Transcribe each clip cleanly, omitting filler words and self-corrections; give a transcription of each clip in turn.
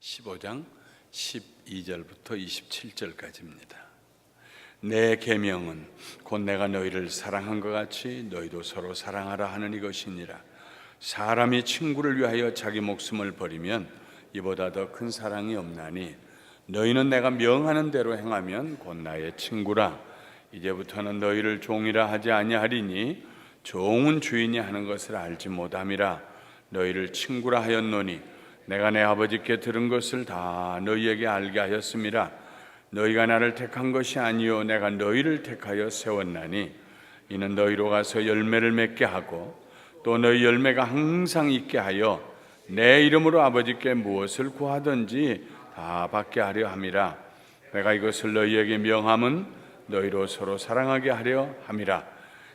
15장 12절부터 27절까지입니다. 내 계명은 곧 내가 너희를 사랑한 것 같이 너희도 서로 사랑하라 하는 이것이니라. 사람이 친구를 위하여 자기 목숨을 버리면 이보다 더 큰 사랑이 없나니 너희는 내가 명하는 대로 행하면 곧 나의 친구라. 이제부터는 너희를 종이라 하지 아니하리니 종은 주인이 하는 것을 알지 못함이라. 너희를 친구라 하였노니 내가 내 아버지께 들은 것을 다 너희에게 알게 하였음이라. 너희가 나를 택한 것이 아니요 내가 너희를 택하여 세웠나니 이는 너희로 가서 열매를 맺게 하고 또 너희 열매가 항상 있게 하여 내 이름으로 아버지께 무엇을 구하든지 다 받게 하려 함이라. 내가 이것을 너희에게 명함은 너희로 서로 사랑하게 하려 함이라.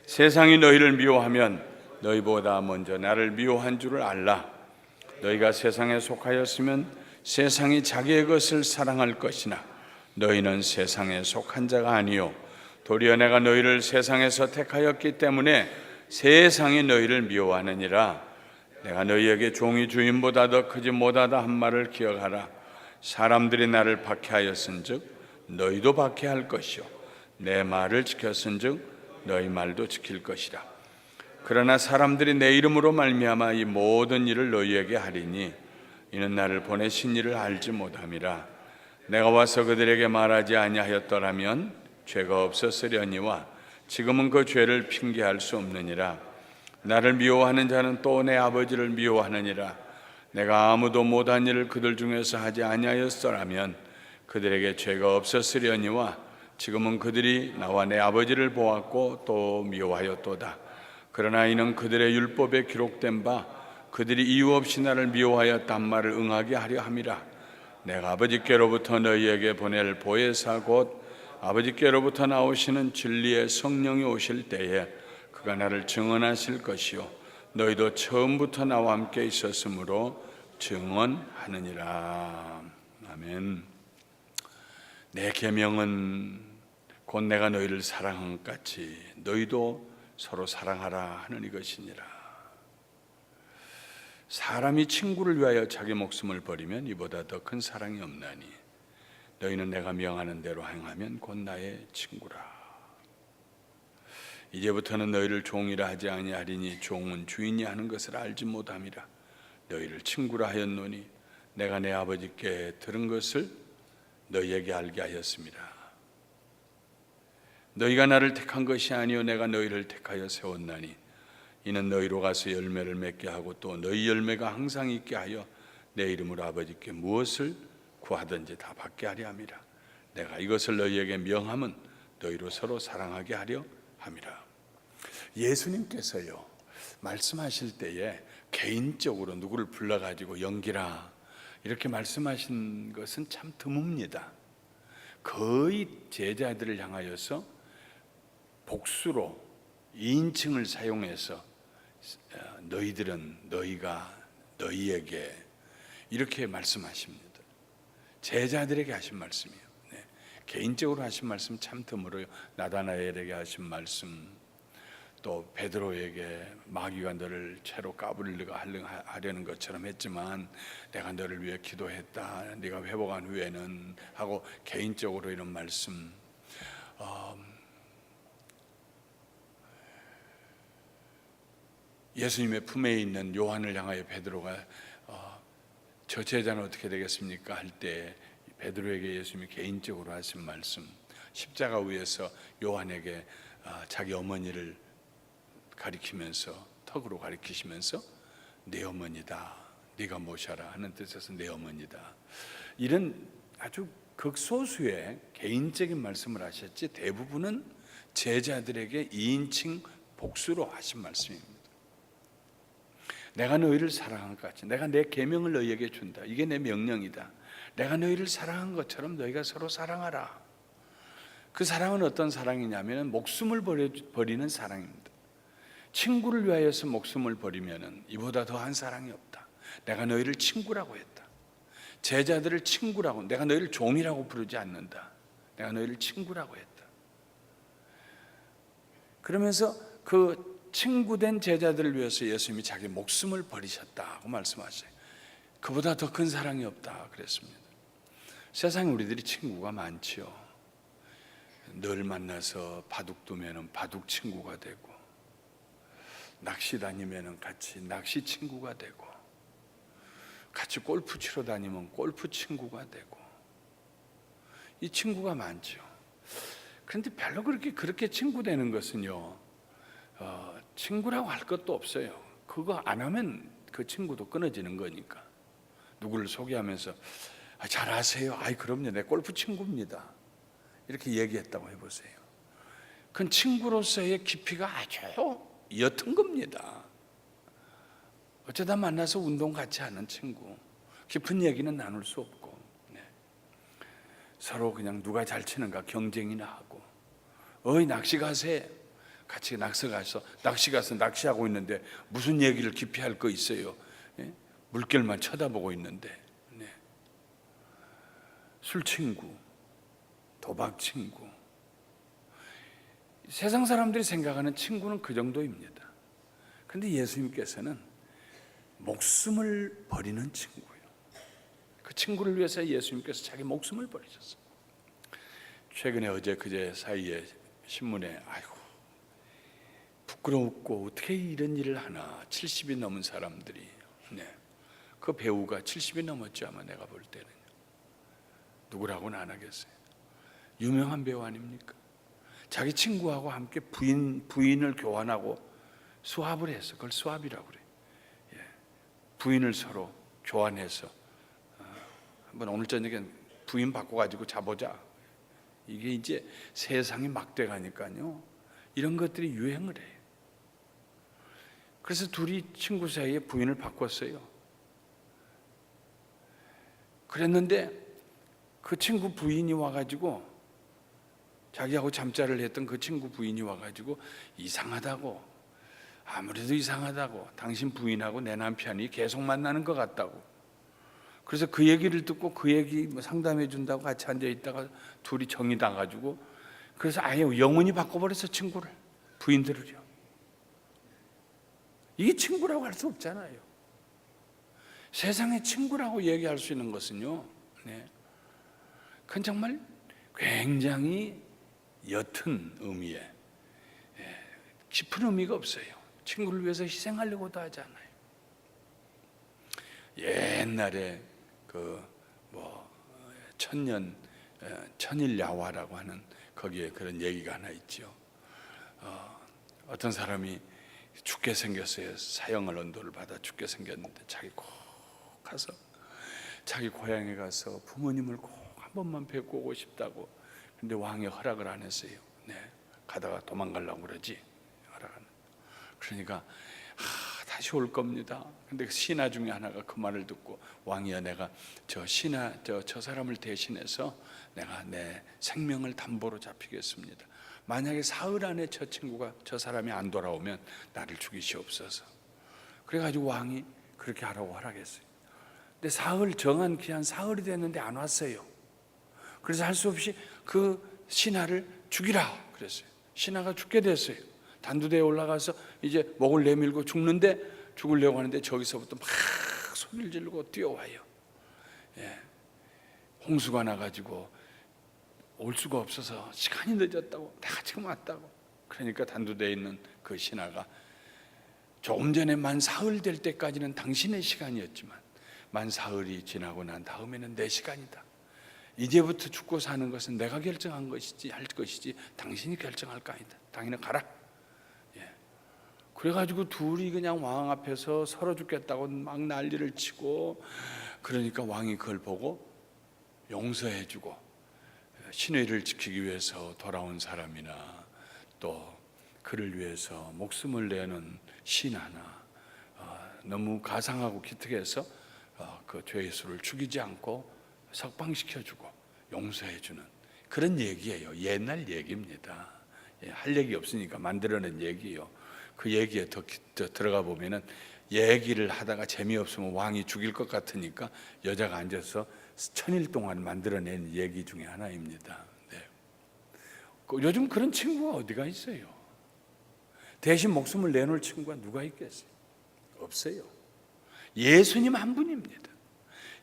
세상이 너희를 미워하면 너희보다 먼저 나를 미워한 줄을 알라. 너희가 세상에 속하였으면 세상이 자기의 것을 사랑할 것이나 너희는 세상에 속한 자가 아니요 도리어 내가 너희를 세상에서 택하였기 때문에 세상이 너희를 미워하느니라. 내가 너희에게 종이 주인보다 더 크지 못하다 한 말을 기억하라. 사람들이 나를 박해하였은즉 너희도 박해할 것이요 내 말을 지켰은즉 너희 말도 지킬 것이라. 그러나 사람들이 내 이름으로 말미암아 이 모든 일을 너희에게 하리니 이는 나를 보내신 이를 알지 못함이라. 내가 와서 그들에게 말하지 아니하였더라면 죄가 없었으려니와 지금은 그 죄를 핑계할 수 없느니라. 나를 미워하는 자는 또 내 아버지를 미워하느니라. 내가 아무도 못한 일을 그들 중에서 하지 아니하였더라면 그들에게 죄가 없었으려니와 지금은 그들이 나와 내 아버지를 보았고 또 미워하였도다. 그러나 이는 그들의 율법에 기록된 바 그들이 이유 없이 나를 미워하였단 말을 응하게 하려 함이라. 내가 아버지께로부터 너희에게 보낼 보혜사 곧 아버지께로부터 나오시는 진리의 성령이 오실 때에 그가 나를 증언하실 것이요 너희도 처음부터 나와 함께 있었으므로 증언하느니라. 아멘. 내 계명은 곧 내가 너희를 사랑한 것 같이 너희도 서로 사랑하라 하는 이것이니라. 사람이 친구를 위하여 자기 목숨을 버리면 이보다 더 큰 사랑이 없나니 너희는 내가 명하는 대로 행하면 곧 나의 친구라. 이제부터는 너희를 종이라 하지 아니하리니 종은 주인이 하는 것을 알지 못함이라. 너희를 친구라 하였노니 내가 내 아버지께 들은 것을 너희에게 알게 하였습니다. 너희가 나를 택한 것이 아니요 내가 너희를 택하여 세웠나니 이는 너희로 가서 열매를 맺게 하고 또 너희 열매가 항상 있게 하여 내 이름으로 아버지께 무엇을 구하든지 다 받게 하려 함이라. 내가 이것을 너희에게 명함은 너희로 서로 사랑하게 하려 함이라. 예수님께서요 말씀하실 때에 개인적으로 누구를 불러가지고 연기라 이렇게 말씀하신 것은 참 드뭅니다. 거의 제자들을 향하여서 복수로 2인칭을 사용해서 너희들은 너희가 너희에게 이렇게 말씀하십니다. 제자들에게 하신 말씀이에요. 네. 개인적으로 하신 말씀 참 드물어요. 나다나엘에게 하신 말씀, 또 베드로에게 마귀가 너를 채로 까불리가 하려는 것처럼 했지만 내가 너를 위해 기도했다. 네가 회복한 후에는 하고 개인적으로 이런 말씀. 예수님의 품에 있는 요한을 향하여 베드로가 저 제자는 어떻게 되겠습니까? 할 때 베드로에게 예수님이 개인적으로 하신 말씀, 십자가 위에서 요한에게 자기 어머니를 가리키면서 턱으로 가리키시면서 내 어머니다 네가 모셔라 하는 뜻에서 내 어머니다, 이런 아주 극소수의 개인적인 말씀을 하셨지 대부분은 제자들에게 2인칭 복수로 하신 말씀입니다. 내가 너희를 사랑한 것 같이 내가 내 계명을 너희에게 준다. 이게 내 명령이다. 내가 너희를 사랑한 것처럼 너희가 서로 사랑하라. 그 사랑은 어떤 사랑이냐면 목숨을 버리는 사랑입니다. 친구를 위하여서 목숨을 버리면 이보다 더한 사랑이 없다. 내가 너희를 친구라고 했다. 제자들을 친구라고, 내가 너희를 종이라고 부르지 않는다. 내가 너희를 친구라고 했다. 그러면서 그 친구된 제자들을 위해서 예수님이 자기 목숨을 버리셨다고 말씀하셔요. 그보다 더 큰 사랑이 없다 그랬습니다. 세상에 우리들이 친구가 많지요. 늘 만나서 바둑 두면은 바둑 친구가 되고, 낚시 다니면은 같이 낚시 친구가 되고, 같이 골프 치러 다니면 골프 친구가 되고, 이 친구가 많죠. 그런데 별로 그렇게 친구 되는 것은요, 친구라고 할 것도 없어요. 그거 안 하면 그 친구도 끊어지는 거니까. 누구를 소개하면서 잘 아세요? 아이 그럼요, 내 골프 친구입니다, 이렇게 얘기했다고 해보세요. 그건 친구로서의 깊이가 아주 옅은 겁니다. 어쩌다 만나서 운동 같이 하는 친구, 깊은 얘기는 나눌 수 없고, 서로 그냥 누가 잘 치는가 경쟁이나 하고, 어이 낚시 가세, 같이 낚시 가서 낚시하고 있는데 무슨 얘기를 깊이 할 거 있어요? 물결만 쳐다보고 있는데. 술 친구, 도박 친구, 세상 사람들이 생각하는 친구는 그 정도입니다. 그런데 예수님께서는 목숨을 버리는 친구예요. 그 친구를 위해서 예수님께서 자기 목숨을 버리셨어요. 최근에 어제 그제 사이에 신문에 아이고 부끄럽고 어떻게 이런 일을 하나, 70이 넘은 사람들이, 그 배우가 70이 넘었죠 아마 내가 볼 때는. 누구라고는 안 하겠어요. 유명한 배우 아닙니까? 자기 친구하고 함께 부인을 교환하고 수합을 해서, 그걸 수합이라고 그래요. 부인을 서로 교환해서 한번 오늘 저녁에 부인 바꿔가지고 자보자. 이게 이제 세상이 막 돼가니까요, 이런 것들이 유행을 해요. 그래서 둘이 친구 사이에 부인을 바꿨어요. 그랬는데 그 친구 부인이 와가지고, 자기하고 잠자를 했던 그 친구 부인이 와가지고 이상하다고, 아무래도 이상하다고, 당신 부인하고 내 남편이 계속 만나는 것 같다고. 그래서 그 얘기를 듣고 그 얘기 상담해 준다고 같이 앉아 있다가 둘이 정이 나가지고, 그래서 아예 영원히 바꿔버렸어, 친구를, 부인들을요. 이게 친구라고 할 수 없잖아요. 세상에 친구라고 얘기할 수 있는 것은요, 그건 정말 굉장히 옅은 의미에, 깊은 의미가 없어요. 친구를 위해서 희생하려고도 하지 않아요. 옛날에 천일야화라고 하는 거기에 그런 얘기가 하나 있죠. 어떤 사람이 죽게 생겼어요. 사형을 언도를 받아 죽게 생겼는데 자기 꼭 가서 자기 고향에 가서 부모님을 꼭 한 번만 뵙고 오고 싶다고. 근데 왕이 허락을 안 했어요. 가다가 도망가려고 그러지, 허락은. 그러니까 다시 올 겁니다. 근데 신하 중에 하나가 그 말을 듣고, 왕이여, 내가 저 사람을 대신해서 내가 내 생명을 담보로 잡히겠습니다. 만약에 사흘 안에 저 사람이 안 돌아오면 나를 죽이시옵소서. 그래가지고 왕이 그렇게 하라고 허락했어요. 근데 정한 기한 사흘이 됐는데 안 왔어요. 그래서 할 수 없이 그 신하를 죽이라 그랬어요. 신하가 죽게 됐어요. 단두대에 올라가서 이제 목을 내밀고 죽으려고 하는데 저기서부터 막 소리를 지르고 뛰어와요. 홍수가 나가지고 올 수가 없어서 시간이 늦었다고, 내가 지금 왔다고. 그러니까 단두대에 있는 그 신하가, 조금 전에 만 사흘 될 때까지는 당신의 시간이었지만 만 사흘이 지나고 난 다음에는 내 시간이다. 이제부터 죽고 사는 것은 내가 결정한 것이지 할 것이지 당신이 결정할 거 아니다. 당신은 가라. 그래가지고 둘이 그냥 왕 앞에서 서로 죽겠다고 막 난리를 치고, 그러니까 왕이 그걸 보고 용서해주고, 신의를 지키기 위해서 돌아온 사람이나 또 그를 위해서 목숨을 내는 신하나 너무 가상하고 기특해서 그 죄수를 죽이지 않고 석방시켜주고 용서해주는 그런 얘기예요. 옛날 얘기입니다. 할 얘기 없으니까 만들어낸 얘기예요. 그 얘기에 더 들어가 보면은, 얘기를 하다가 재미없으면 왕이 죽일 것 같으니까 여자가 앉아서 1000일 동안 만들어낸 얘기 중에 하나입니다. 요즘 그런 친구가 어디가 있어요? 대신 목숨을 내놓을 친구가 누가 있겠어요? 없어요. 예수님 한 분입니다.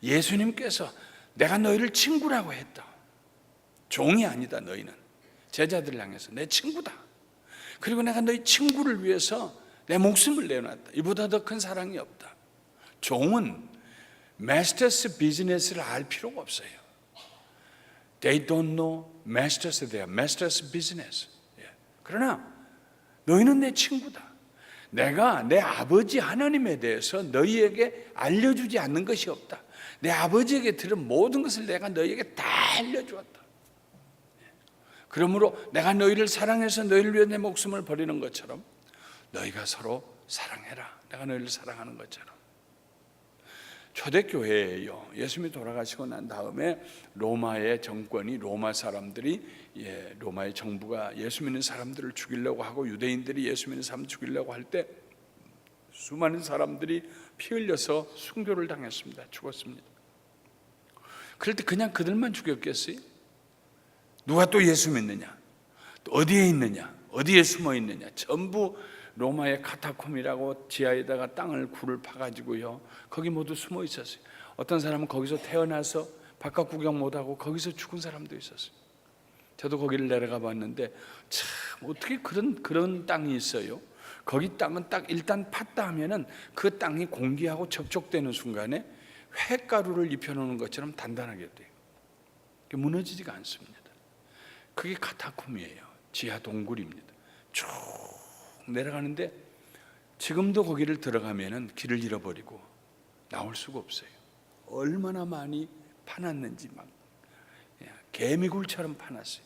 예수님께서 내가 너희를 친구라고 했다. 종이 아니다. 너희는 제자들을 향해서 내 친구다. 그리고 내가 너희 친구를 위해서 내 목숨을 내놨다. 이보다 더 큰 사랑이 없다. 종은 마스터스 비즈니스를 알 필요가 없어요. They don't know masters, they are masters business. 그러나 너희는 내 친구다. 내가 내 아버지 하나님에 대해서 너희에게 알려주지 않는 것이 없다. 내 아버지에게 들은 모든 것을 내가 너희에게 다 알려주었다. 그러므로 내가 너희를 사랑해서 너희를 위해 내 목숨을 버리는 것처럼 너희가 서로 사랑해라. 내가 너희를 사랑하는 것처럼. 초대교회예요. 예수님이 돌아가시고 난 다음에 로마의 정권이, 로마 사람들이, 로마의 정부가 예수 믿는 사람들을 죽이려고 하고 유대인들이 예수 믿는 사람 죽이려고 할 때 수많은 사람들이 피 흘려서 순교를 당했습니다. 죽었습니다. 그럴 때 그냥 그들만 죽였겠어요? 누가 또 예수 믿느냐? 또 어디에 있느냐? 어디에 숨어 있느냐? 전부 로마의 카타콤이라고 지하에다가 땅을 굴을 파가지고요, 거기 모두 숨어 있었어요. 어떤 사람은 거기서 태어나서 바깥 구경 못하고 거기서 죽은 사람도 있었어요. 저도 거기를 내려가 봤는데 참 어떻게 그런 땅이 있어요. 거기 땅은 딱 일단 팠다 하면은 그 땅이 공기하고 접촉되는 순간에 횟가루를 입혀놓는 것처럼 단단하게 돼요. 무너지지가 않습니다. 그게 카타콤이에요. 지하 동굴입니다. 쭉 내려가는데 지금도 거기를 들어가면은 길을 잃어버리고 나올 수가 없어요. 얼마나 많이 파놨는지 막 개미굴처럼 파놨어요.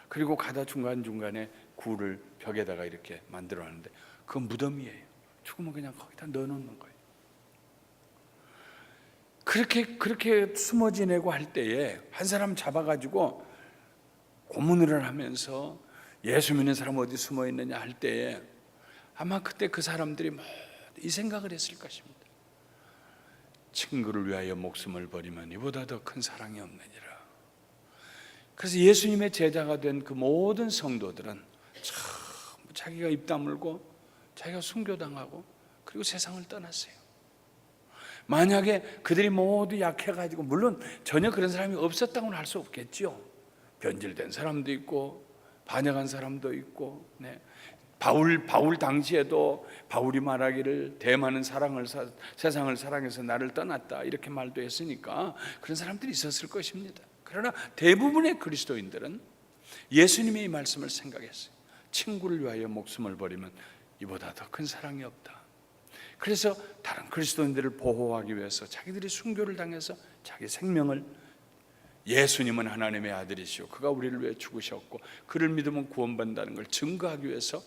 그리고 가다 중간중간에 굴을 벽에다가 이렇게 만들어놨는데 그건 무덤이에요. 죽으면 그냥 거기다 넣어놓는 거예요. 그렇게 숨어 지내고 할 때에 한 사람 잡아가지고 고문을 하면서 예수 믿는 사람 어디 숨어 있느냐 할 때에 아마 그때 그 사람들이 이 생각을 했을 것입니다. 친구를 위하여 목숨을 버리면 이보다 더 큰 사랑이 없느니라. 그래서 예수님의 제자가 된 그 모든 성도들은 참 자기가 입 다물고 자기가 순교당하고 그리고 세상을 떠났어요. 만약에 그들이 모두 약해가지고, 물론 전혀 그런 사람이 없었다고는 할 수 없겠죠. 변질된 사람도 있고 반역한 사람도 있고, 바울 당시에도 바울이 말하기를 대많은 세상을 사랑해서 나를 떠났다 이렇게 말도 했으니까 그런 사람들이 있었을 것입니다. 그러나 대부분의 그리스도인들은 예수님의 이 말씀을 생각했어요. 친구를 위하여 목숨을 버리면 이보다 더 큰 사랑이 없다. 그래서 다른 그리스도인들을 보호하기 위해서 자기들이 순교를 당해서 자기 생명을, 예수님은 하나님의 아들이시오, 그가 우리를 위해 죽으셨고 그를 믿으면 구원받는다는 걸 증거하기 위해서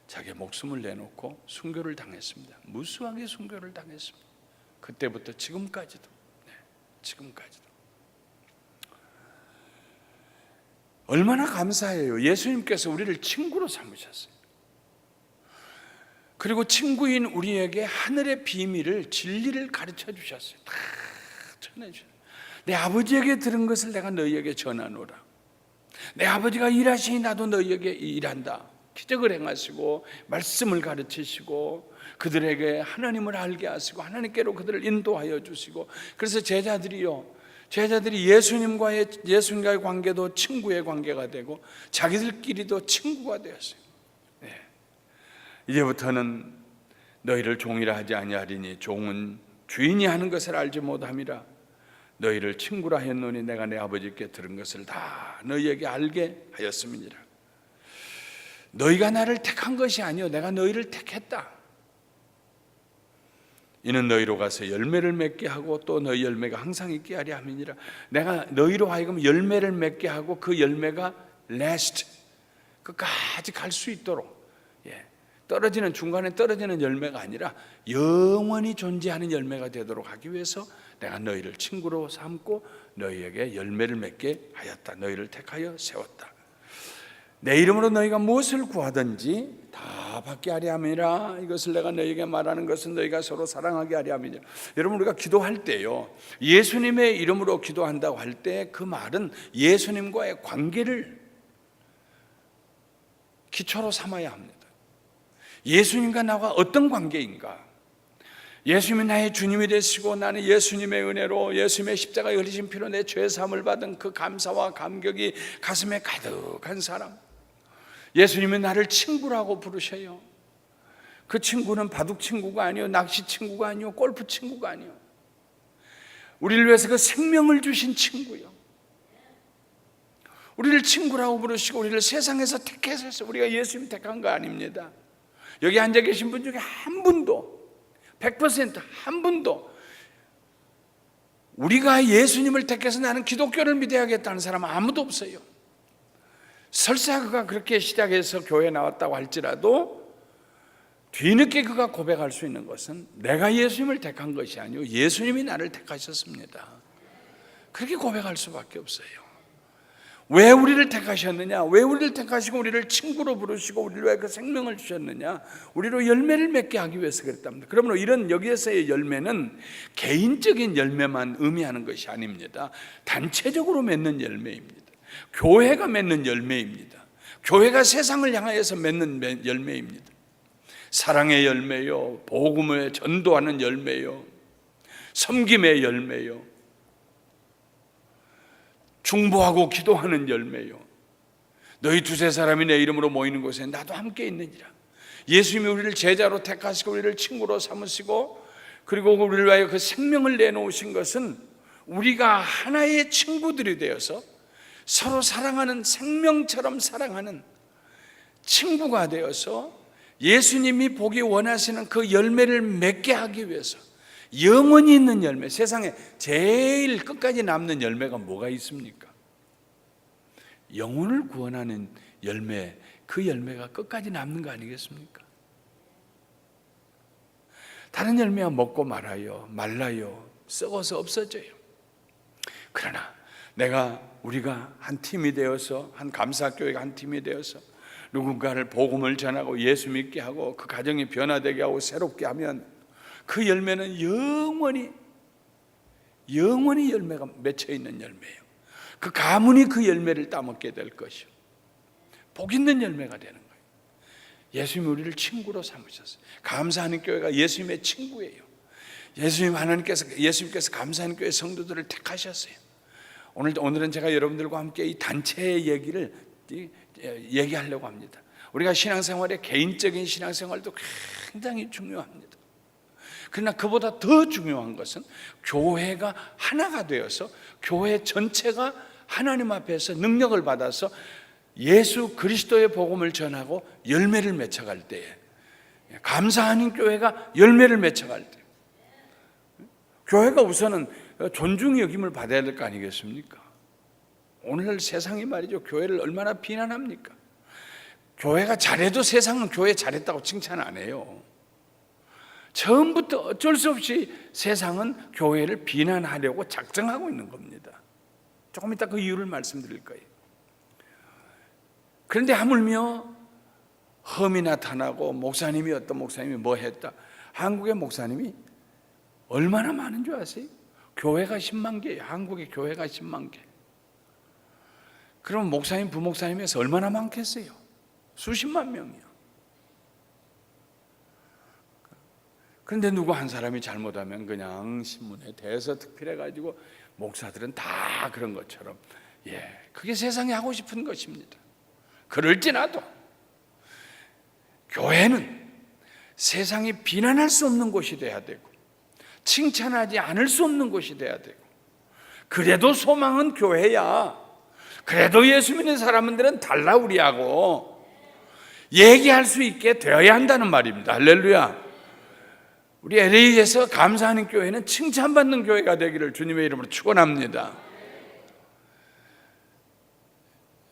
자기의 목숨을 내놓고 순교를 당했습니다. 무수하게 순교를 당했습니다. 그때부터 지금까지도. 지금까지도. 얼마나 감사해요. 예수님께서 우리를 친구로 삼으셨어요. 그리고 친구인 우리에게 하늘의 비밀을, 진리를 가르쳐 주셨어요. 다 전해주셨어요. 내 아버지에게 들은 것을 내가 너희에게 전하노라. 내 아버지가 일하시니 나도 너희에게 일한다. 기적을 행하시고 말씀을 가르치시고 그들에게 하나님을 알게 하시고 하나님께로 그들을 인도하여 주시고, 그래서 제자들이 예수님과의 관계도 친구의 관계가 되고 자기들끼리도 친구가 되었어요. 이제부터는 너희를 종이라 하지 아니하리니 종은 주인이 하는 것을 알지 못함이라. 너희를 친구라 했노니 내가 내 아버지께 들은 것을 다 너희에게 알게 하였음이니라. 너희가 나를 택한 것이 아니요 내가 너희를 택했다. 이는 너희로 가서 열매를 맺게 하고 또 너희 열매가 항상 있게 하려 함이니라. 내가 너희로 하여금 열매를 맺게 하고 그 열매가 last, 끝까지 갈 수 있도록, 중간에 떨어지는 열매가 아니라 영원히 존재하는 열매가 되도록 하기 위해서 내가 너희를 친구로 삼고 너희에게 열매를 맺게 하였다. 너희를 택하여 세웠다. 내 이름으로 너희가 무엇을 구하든지 다 받게 하려 함이라. 이것을 내가 너희에게 말하는 것은 너희가 서로 사랑하게 하려 함이라. 여러분, 우리가 기도할 때요, 예수님의 이름으로 기도한다고 할 때 그 말은 예수님과의 관계를 기초로 삼아야 합니다. 예수님과 나와 어떤 관계인가? 예수님이 나의 주님이 되시고 나는 예수님의 은혜로 예수님의 십자가에 흘리신 피로 내 죄 사함을 받은 그 감사와 감격이 가슴에 가득한 사람, 예수님이 나를 친구라고 부르셔요. 그 친구는 바둑 친구가 아니요, 낚시 친구가 아니요, 골프 친구가 아니요, 우리를 위해서 그 생명을 주신 친구요. 우리를 친구라고 부르시고 우리를 세상에서 택해서 우리가 예수님 택한 거 아닙니다. 여기 앉아 계신 분 중에 한 분도 100% 한 분도 우리가 예수님을 택해서 나는 기독교를 믿어야겠다는 사람은 아무도 없어요. 설사 그가 그렇게 시작해서 교회에 나왔다고 할지라도 뒤늦게 그가 고백할 수 있는 것은 내가 예수님을 택한 것이 아니고 예수님이 나를 택하셨습니다. 그렇게 고백할 수밖에 없어요. 왜 우리를 택하셨느냐? 왜 우리를 택하시고 우리를 친구로 부르시고 우리를 왜 그 생명을 주셨느냐? 우리로 열매를 맺게 하기 위해서 그랬답니다. 그러므로 이런 여기에서의 열매는 개인적인 열매만 의미하는 것이 아닙니다. 단체적으로 맺는 열매입니다. 교회가 맺는 열매입니다. 교회가 세상을 향하여서 맺는 열매입니다. 사랑의 열매요, 복음을 전도하는 열매요, 섬김의 열매요, 중보하고 기도하는 열매요. 너희 두세 사람이 내 이름으로 모이는 곳에 나도 함께 있느니라. 예수님이 우리를 제자로 택하시고 우리를 친구로 삼으시고 그리고 우리를 위하여 그 생명을 내놓으신 것은 우리가 하나의 친구들이 되어서 서로 사랑하는, 생명처럼 사랑하는 친구가 되어서 예수님이 보기 원하시는 그 열매를 맺게 하기 위해서, 영원히 있는 열매, 세상에 제일 끝까지 남는 열매가 뭐가 있습니까? 영혼을 구원하는 열매, 그 열매가 끝까지 남는 거 아니겠습니까? 다른 열매は먹고 말아요, 말라요, 썩어서 없어져요. 그러나 우리가 한 팀이 되어서, 한 감사교회가 한 팀이 되어서 누군가를 복음을 전하고 예수 믿게 하고 그 가정이 변화되게 하고 새롭게 하면 그 열매는 영원히 열매가 맺혀 있는 열매예요. 그 가문이 그 열매를 따먹게 될 것이요, 복 있는 열매가 되는 거예요. 예수님이 우리를 친구로 삼으셨어요. 감사하는 교회가 예수님의 친구예요. 예수님께서 감사하는 교회 성도들을 택하셨어요. 오늘은 제가 여러분들과 함께 이 단체의 얘기를 얘기하려고 합니다. 우리가 신앙생활에 개인적인 신앙생활도 굉장히 중요합니다. 그러나 그보다 더 중요한 것은 교회가 하나가 되어서 교회 전체가 하나님 앞에서 능력을 받아서 예수 그리스도의 복음을 전하고 열매를 맺혀갈 때에, 감사하는 교회가 열매를 맺혀갈 때, 교회가 우선은 존중 여김을 받아야 될 거 아니겠습니까? 오늘 세상이 말이죠, 교회를 얼마나 비난합니까? 교회가 잘해도 세상은 교회 잘했다고 칭찬 안 해요. 처음부터 어쩔 수 없이 세상은 교회를 비난하려고 작정하고 있는 겁니다. 조금 이따 그 이유를 말씀드릴 거예요. 그런데 하물며 험이 나타나고 어떤 목사님이 뭐 했다, 한국의 목사님이 얼마나 많은 줄 아세요? 교회가 10만 개예요. 한국의 교회가 10만 개. 그럼 목사님, 부목사님에서 얼마나 많겠어요? 수십만 명이요. 그런데 누구 한 사람이 잘못하면 그냥 신문에 대서특필해가지고 목사들은 다 그런 것처럼, 그게 세상이 하고 싶은 것입니다. 그럴지라도 교회는 세상이 비난할 수 없는 곳이 돼야 되고 칭찬하지 않을 수 없는 곳이 돼야 되고, 그래도 소망은 교회야, 그래도 예수 믿는 사람들은 달라 우리하고 얘기할 수 있게 되어야 한다는 말입니다. 할렐루야. 우리 LA에서 감사하는 교회는 칭찬받는 교회가 되기를 주님의 이름으로 축원합니다.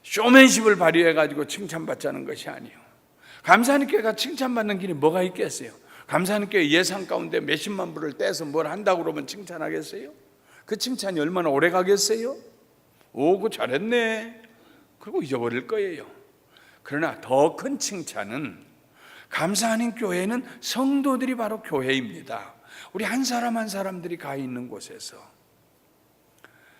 쇼맨십을 발휘해가지고 칭찬받자는 것이 아니에요. 감사하는 교회가 칭찬받는 길이 뭐가 있겠어요? 감사하는 교회 예산 가운데 몇십만 불을 떼서 뭘 한다고 그러면 칭찬하겠어요? 그 칭찬이 얼마나 오래 가겠어요? 그거 잘했네, 그리고 잊어버릴 거예요. 그러나 더 큰 칭찬은, 감사하는 교회는 성도들이 바로 교회입니다. 우리 한 사람 한 사람들이 가 있는 곳에서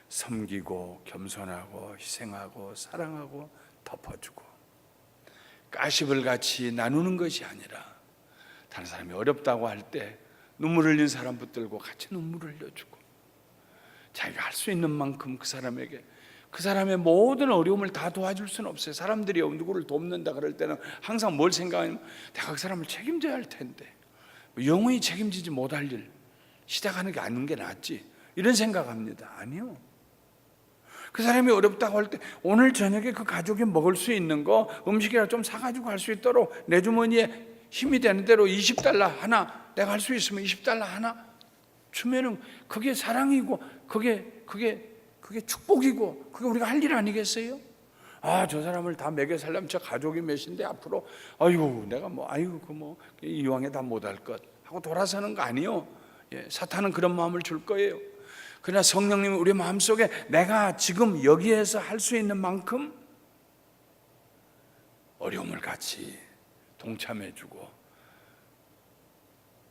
섬기고 겸손하고 희생하고 사랑하고 덮어주고 가십을 같이 나누는 것이 아니라, 다른 사람이 어렵다고 할 때 눈물 흘린 사람 붙들고 같이 눈물을 흘려주고, 자기가 할 수 있는 만큼 그 사람에게, 그 사람의 모든 어려움을 다 도와줄 수는 없어요. 사람들이 누구를 돕는다 그럴 때는 항상 뭘 생각하냐면, 내가 그 사람을 책임져야 할 텐데, 영원히 책임지지 못할 일 시작하는 게 아닌 게 낫지, 이런 생각합니다. 아니요. 그 사람이 어렵다고 할 때 오늘 저녁에 그 가족이 먹을 수 있는 거 음식이라도 좀 사가지고 갈 수 있도록 내 주머니에 힘이 되는 대로 20달러 하나, 내가 할 수 있으면 20달러 하나 주면은 그게 사랑이고 그게 축복이고 그게 우리가 할 일 아니겠어요? 아, 저 사람을 다 먹여 살려면 저 가족이 몇인데 앞으로 아이고 내가 이왕에 다 못할 것 하고 돌아서는 거 아니요. 예, 사탄은 그런 마음을 줄 거예요. 그러나 성령님은 우리 마음속에 내가 지금 여기에서 할 수 있는 만큼 어려움을 같이 동참해주고,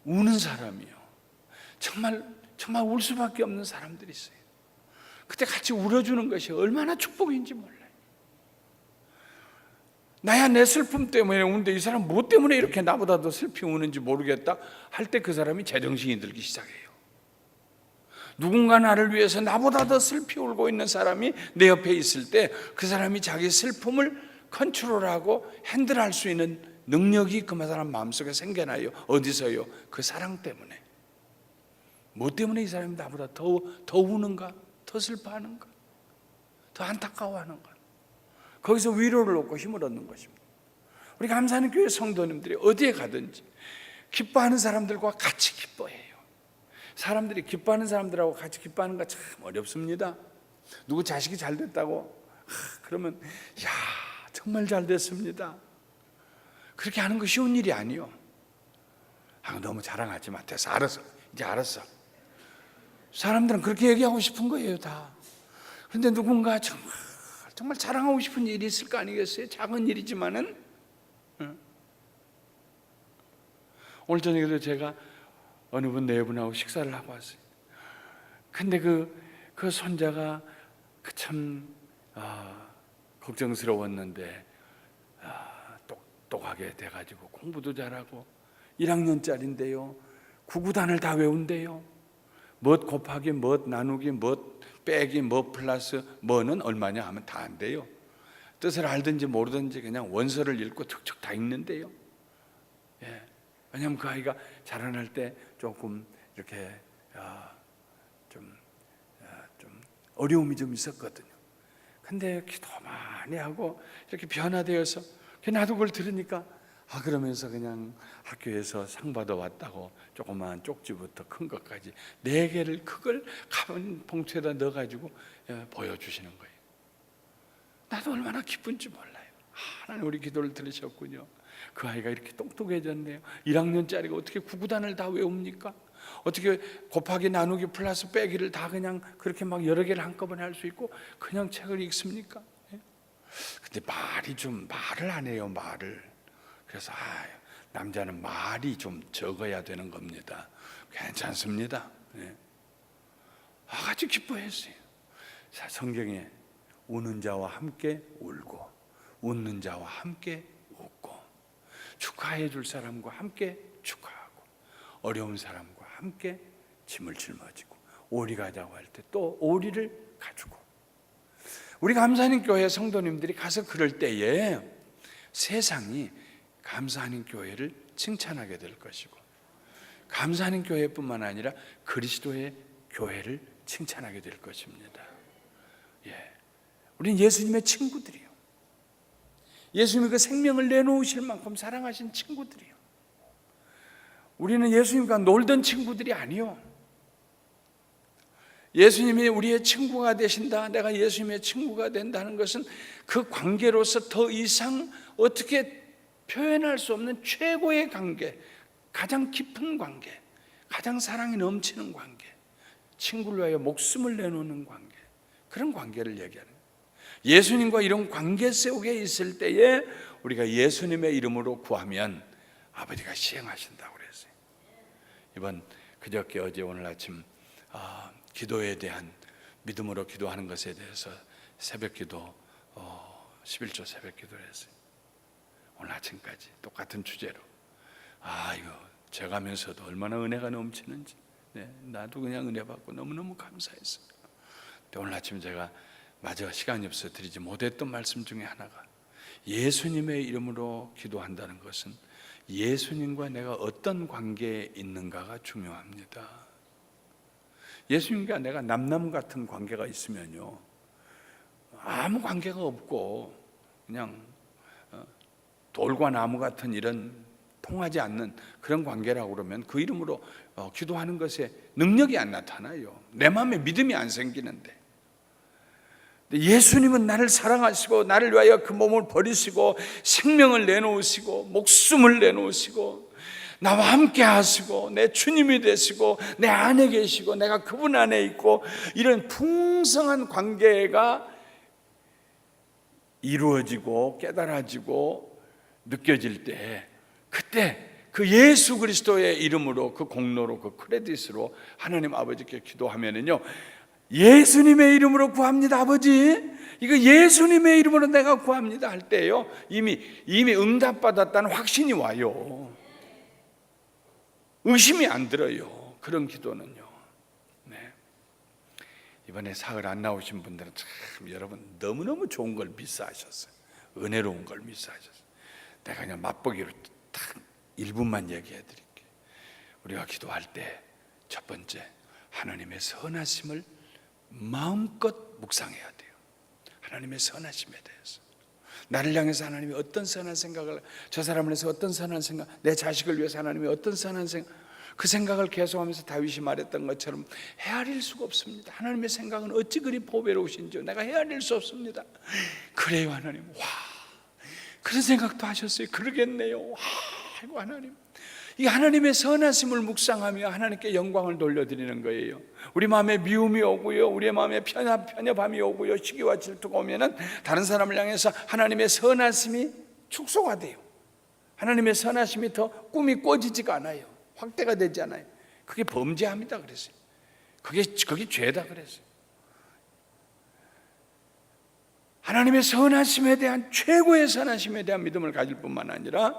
우는 사람이요, 정말 울 수밖에 없는 사람들이 있어요. 그때 같이 울어주는 것이 얼마나 축복인지 몰라요. 나야 내 슬픔 때문에 우는데 이 사람 뭐 때문에 이렇게 나보다 더 슬피 우는지 모르겠다 할 때 그 사람이 제정신이 들기 시작해요. 누군가 나를 위해서 나보다 더 슬피 울고 있는 사람이 내 옆에 있을 때 그 사람이 자기 슬픔을 컨트롤하고 핸들할 수 있는 능력이 그 사람 마음속에 생겨나요. 어디서요? 그 사랑 때문에. 뭐 때문에 이 사람이 나보다 더 우는가? 더 슬퍼하는가? 더 안타까워하는가? 거기서 위로를 얻고 힘을 얻는 것입니다. 우리 감사하는 교회 성도님들이 어디에 가든지 기뻐하는 사람들과 같이 기뻐해요. 사람들이 기뻐하는 사람들하고 같이 기뻐하는 거 참 어렵습니다. 누구 자식이 잘 됐다고 그러면 야 정말 잘 됐습니다. 그렇게 하는 거 쉬운 일이 아니요. 너무 자랑하지 마. 됐어, 알았어, 이제 알았어. 사람들은 그렇게 얘기하고 싶은 거예요 다. 그런데 누군가 정말 자랑하고 싶은 일이 있을 거 아니겠어요? 작은 일이지만은. 오늘 저녁에도 제가 어느 분 네 분하고 식사를 하고 왔어요. 근데 그 손자가 참 걱정스러웠는데 똑똑하게 돼가지고 공부도 잘하고 1학년짜리인데요. 구구단을 다 외운대요. 뭣 곱하기 뭣 나누기 뭣 빼기 뭐 플러스 뭐는 얼마냐 하면 다 안 돼요. 뜻을 알든지 모르든지 그냥 원서를 읽고 툭툭 다 읽는데요. 예. 왜냐하면 그 아이가 자라날 때 조금 이렇게 좀 어려움이 좀 있었거든요. 근데 기도 많이 하고 이렇게 변화되어서 나도 그걸 들으니까 그러면서 그냥 학교에서 상 받아 왔다고 조그마한 쪽지부터 큰 것까지 4개를 그걸 가방 봉투에다 넣어가지고 보여주시는 거예요. 나도 얼마나 기쁜지 몰라요. 하나님 우리 기도를 들으셨군요. 그 아이가 이렇게 똑똑해졌네요. 1학년짜리가 어떻게 구구단을 다 외웁니까? 어떻게 곱하기 나누기 플러스 빼기를 다 그냥 그렇게 막 여러 개를 한꺼번에 할 수 있고 그냥 책을 읽습니까? 근데 말을 안 해요. 말을. 그래서 남자는 말이 좀 적어야 되는 겁니다. 괜찮습니다. 같이 기뻐했어요. 성경에 우는 자와 함께 울고 웃는 자와 함께 웃고 축하해 줄 사람과 함께 축하하고 어려운 사람과 함께 짐을 짊어지고 오리 가자고 할 때 또 오리를 가지고. 우리 감사하는 교회 성도님들이 가서 그럴 때에 세상이 감사하는 교회를 칭찬하게 될 것이고 감사하는 교회뿐만 아니라 그리스도의 교회를 칭찬하게 될 것입니다. 우리는 예수님의 친구들이요. 예수님이 그 생명을 내놓으실 만큼 사랑하신 친구들이요. 우리는 예수님과 놀던 친구들이 아니요. 예수님이 우리의 친구가 되신다, 내가 예수님의 친구가 된다는 것은 그 관계로서 더 이상 어떻게 표현할 수 없는 최고의 관계, 가장 깊은 관계, 가장 사랑이 넘치는 관계, 친구를 위하여 목숨을 내놓는 관계, 그런 관계를 얘기하는 거예요. 예수님과 이런 관계 속에 있을 때에 우리가 예수님의 이름으로 구하면 아버지가 시행하신다고 그랬어요. 이번 그저께 어제 오늘 아침 기도에 대한 믿음으로 기도하는 것에 대해서 새벽기도 11조 새벽기도를 했어요. 오늘 아침까지 똑같은 주제로 이거 제가면서도 얼마나 은혜가 넘치는지, 나도 그냥 은혜 받고 너무너무 감사했어요. 오늘 아침 제가 마저 시간이 없어 드리지 못했던 말씀 중에 하나가, 예수님의 이름으로 기도한다는 것은 예수님과 내가 어떤 관계에 있는가가 중요합니다. 예수님과 내가 남남 같은 관계가 있으면요, 아무 관계가 없고 그냥 돌과 나무 같은 이런 통하지 않는 그런 관계라고 그러면 그 이름으로 기도하는 것에 능력이 안 나타나요. 내 마음에 믿음이 안 생기는데, 예수님은 나를 사랑하시고 나를 위하여 그 몸을 버리시고 생명을 내놓으시고 목숨을 내놓으시고 나와 함께 하시고 내 주님이 되시고 내 안에 계시고 내가 그분 안에 있고, 이런 풍성한 관계가 이루어지고 깨달아지고 느껴질 때, 그때 그 예수 그리스도의 이름으로, 그 공로로, 그 크레딧으로 하나님 아버지께 기도하면은요, 예수님의 이름으로 구합니다 아버지, 이거 예수님의 이름으로 내가 구합니다 할 때요, 이미 응답받았다는 확신이 와요. 의심이 안 들어요, 그런 기도는요. 이번에 사흘 안 나오신 분들은 참 여러분 너무너무 좋은 걸 미스하셨어요. 은혜로운 걸 미스하셨어요. 내가 그냥 맛보기로 딱 1분만 얘기해 드릴게요. 우리가 기도할 때 첫 번째, 하나님의 선하심을 마음껏 묵상해야 돼요. 하나님의 선하심에 대해서, 나를 향해서 하나님이 어떤 선한 생각을, 저 사람을 위해서 어떤 선한 생각, 내 자식을 위해서 하나님이 어떤 선한 생각, 그 생각을 계속하면서 다윗이 말했던 것처럼 헤아릴 수가 없습니다. 하나님의 생각은 어찌 그리 보배로우신지요, 내가 헤아릴 수 없습니다. 그래요 하나님, 와, 그런 생각도 하셨어요. 그러겠네요. 와, 아이고 하나님, 이 하나님의 선하심을 묵상하며 하나님께 영광을 돌려드리는 거예요. 우리 마음에 미움이 오고요, 우리 마음에 편협함이 오고요, 시기와 질투가 오면은 다른 사람을 향해서 하나님의 선하심이 축소가 돼요. 하나님의 선하심이 더 꿈이 꿔지지가 않아요. 확대가 되지 않아요. 그게 범죄합니다 그랬어요. 그게 죄다 그랬어요. 하나님의 선하심에 대한, 최고의 선하심에 대한 믿음을 가질 뿐만 아니라,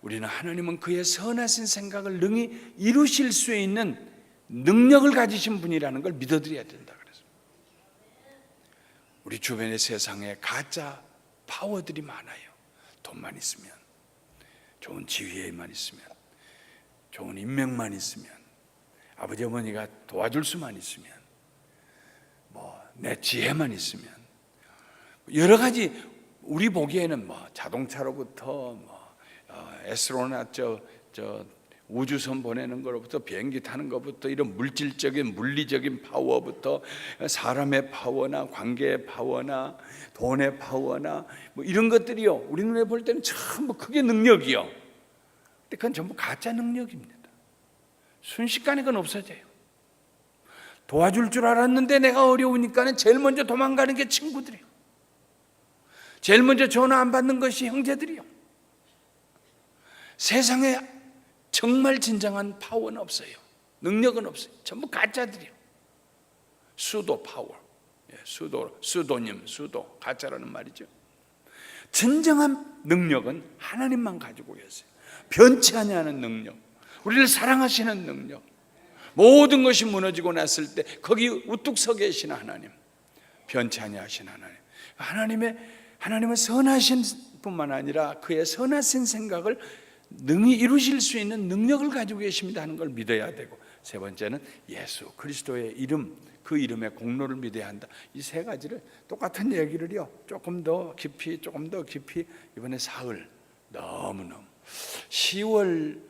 우리는 하나님은 그의 선하신 생각을 능히 이루실 수 있는 능력을 가지신 분이라는 걸 믿어드려야 된다 그랬어요. 우리 주변의 세상에 가짜 파워들이 많아요. 돈만 있으면, 좋은 지위에만 있으면, 좋은 인맥만 있으면, 아버지 어머니가 도와줄 수만 있으면, 내 지혜만 있으면, 여러 가지 우리 보기에는 자동차로부터 에스트로나 우주선 보내는 것부터 비행기 타는 것부터 이런 물질적인 물리적인 파워부터 사람의 파워나 관계의 파워나 돈의 파워나 이런 것들이요, 우리 눈에 볼 때는 전부 그게 능력이요. 근데 그건 전부 가짜 능력입니다. 순식간에 그건 없어져요. 도와줄 줄 알았는데 내가 어려우니까는 제일 먼저 도망가는 게 친구들이에요. 제일 먼저 전화 안 받는 것이 형제들이요. 세상에 정말 진정한 파워는 없어요. 능력은 없어요. 전부 가짜들이요. 수도 파워, 수도님, 수도, 가짜라는 말이죠. 진정한 능력은 하나님만 가지고 계세요. 변치 아니하는 능력, 우리를 사랑하시는 능력, 모든 것이 무너지고 났을 때 거기 우뚝 서 계신 하나님, 변치 아니하신 하나님, 하나님은 선하신 뿐만 아니라 그의 선하신 생각을 능히 이루실 수 있는 능력을 가지고 계십니다 하는 걸 믿어야 되고, 세 번째는 예수 그리스도의 이름, 그 이름의 공로를 믿어야 한다. 이 세 가지를, 똑같은 얘기를요, 조금 더 깊이 이번에 사흘 너무너무 10월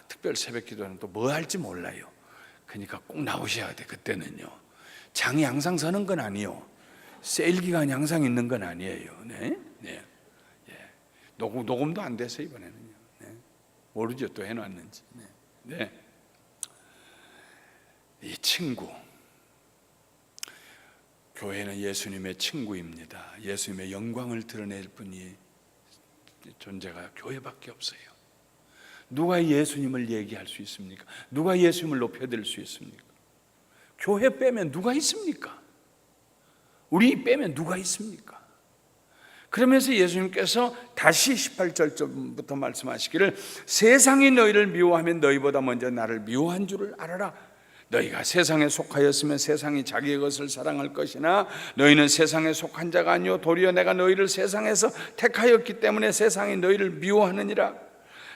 특별 새벽 기도는 또 뭐 할지 몰라요. 그러니까 꼭 나오셔야 돼. 그때는요, 장이 항상 서는 건 아니에요. 세일 기간이 항상 있는 건 아니에요. 녹음도 안 돼서 이번에는요. 모르죠, 또 해놨는지. 이 친구, 교회는 예수님의 친구입니다. 예수님의 영광을 드러낼 분이 존재가 교회밖에 없어요. 누가 예수님을 얘기할 수 있습니까? 누가 예수님을 높여드릴 수 있습니까? 교회 빼면 누가 있습니까? 우리 빼면 누가 있습니까? 그러면서 예수님께서 다시 18절부터 말씀하시기를 세상이 너희를 미워하면 너희보다 먼저 나를 미워한 줄을 알아라. 너희가 세상에 속하였으면 세상이 자기의 것을 사랑할 것이나 너희는 세상에 속한 자가 아니요 도리어 내가 너희를 세상에서 택하였기 때문에 세상이 너희를 미워하느니라.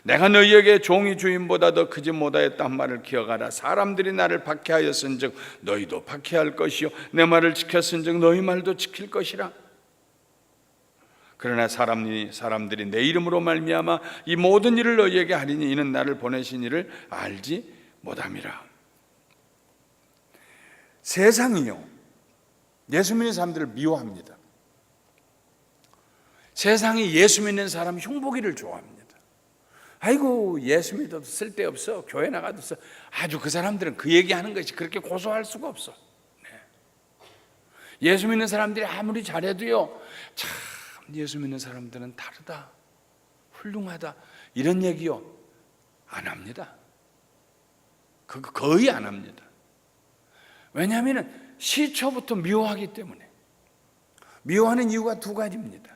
내가 너희에게 종이 주인보다 더 크지 못하였다 한 말을 기억하라. 사람들이 나를 박해하였은즉 너희도 박해할 것이요 내 말을 지켰은즉 너희 말도 지킬 것이라. 그러나 사람들이 내 이름으로 말미암아 이 모든 일을 너희에게 하리니 이는 나를 보내신 이를 알지 못함이라. 세상이요 예수 믿는 사람들을 미워합니다. 세상이 예수 믿는 사람 흉보기를 좋아합니다. 아이고 예수 믿어도 쓸데없어, 교회 나가도 써. 아주 그 사람들은 그 얘기하는 것이 그렇게 고소할 수가 없어. 네. 예수 믿는 사람들이 아무리 잘해도요, 참 예수 믿는 사람들은 다르다, 훌륭하다 이런 얘기요 안 합니다. 거의 안 합니다. 왜냐하면 시초부터 미워하기 때문에. 미워하는 이유가 두 가지입니다.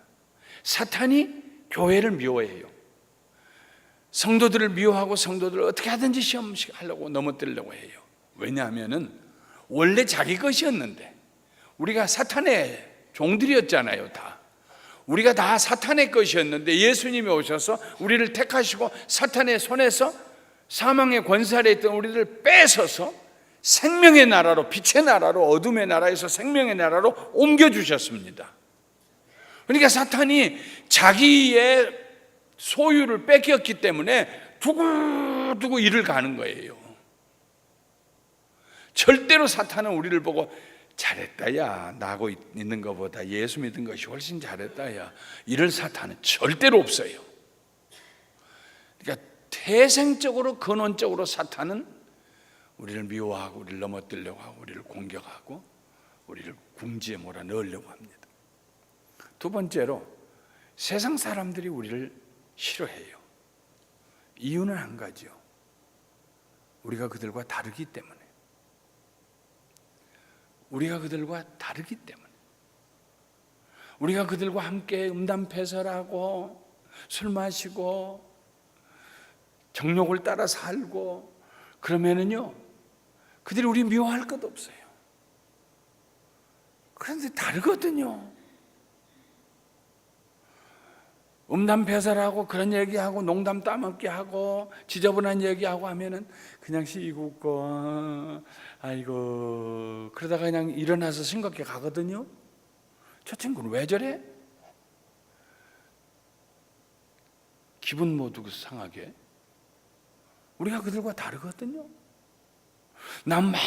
사탄이 교회를 미워해요. 성도들을 미워하고 성도들을 어떻게 하든지 시험하려고 넘어뜨리려고 해요. 왜냐하면 원래 자기 것이었는데 우리가 사탄의 종들이었잖아요. 다 우리가 다 사탄의 것이었는데 예수님이 오셔서 우리를 택하시고 사탄의 손에서 사망의 권세 아래 있던 우리를 뺏어서 생명의 나라로, 빛의 나라로, 어둠의 나라에서 생명의 나라로 옮겨주셨습니다. 그러니까 사탄이 자기의 소유를 뺏겼기 때문에 두고두고 일을 가는 거예요. 절대로 사탄은 우리를 보고 잘했다 야, 나하고 있는 것보다 예수 믿은 것이 훨씬 잘했다 야, 이럴 사탄은 절대로 없어요. 그러니까 태생적으로 근원적으로 사탄은 우리를 미워하고 우리를 넘어뜨리려고 하고 우리를 공격하고 우리를 궁지에 몰아넣으려고 합니다. 두 번째로 세상 사람들이 우리를 싫어해요. 이유는 한 가지요. 우리가 그들과 다르기 때문에. 우리가 그들과 다르기 때문에. 우리가 그들과 함께 음담패설하고 술 마시고 정욕을 따라 살고 그러면은요 그들이 우리 미워할 것 없어요. 그런데 다르거든요. 음담패설하고 그런 얘기하고 농담 따먹기 하고 지저분한 얘기하고 하면은 그냥 시구고 아이고 그러다가 그냥 일어나서 싱겁게 가거든요. 저 친구는 왜 저래? 기분 모두 상하게. 우리가 그들과 다르거든요. 난 막